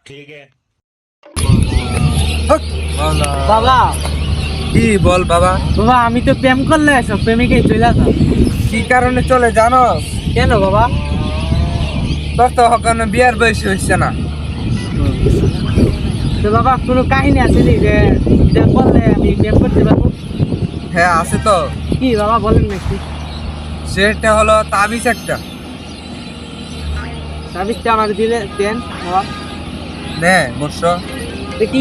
ठीक है। বাবা কি বল বাবা? বাবা আমি তো প্রেম করলে সব প্রেমিকে চলে আসা। কি কারণে চলে জানো? কেন বাবা? তোর তো ওখানে বিয়ার বয়স হচ্ছে না। তো বাবা কোনো কাহিনী আছে নি যে এটা করলে আমি প্রেম করতে পারবো? হ্যাঁ আছে তো। কি বাবা বলেন না একটু। সেটা হলো তাবিজ একটা। তাবিজটা আমার দিলে দেন বাবা। নে বর্ষ তো কি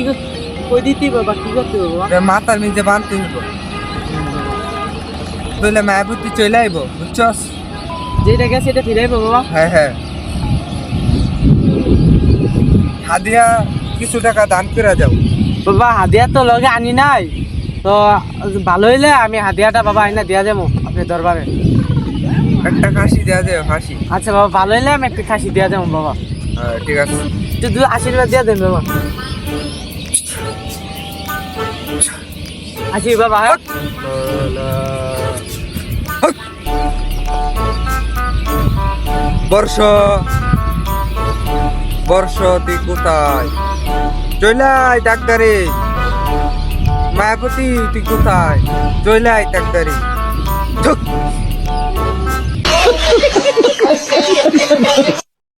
কই দিতে বাবা, কি করতে হবে বাবা? মাথার নিচে বানতে হইব, বুঝলে মায়াবতী চলে আইব, বুঝছস? যেটা গেছে সেটা ফিরাইবো বাবা। হ্যাঁ হ্যাঁ, হাদিয়া কিছু টাকা দান করে যাও। বাবা হাদিয়া তো লগে আনি নাই, তো ভালো হইলে আমি হাদিয়াটা বাবা আইনা দিয়া যাবো আপনার দরবারে। একটা খাসি দেওয়া যায়, খাসি। আচ্ছা বাবা ভালো হইলে আমি একটা খাসি দিয়া যাবো বাবা। হ্যাঁ ঠিক আছে। একটু আশীর্বাদ দিয়া দেন বাবা। আসি বাবা। হ্যাঁ? বর্ষ বর্ষ তুই কোথায়? চলে আয় ডাক্তারে। মায়াপতি তুই কোথায়? চলে আয় ডাক্তারে।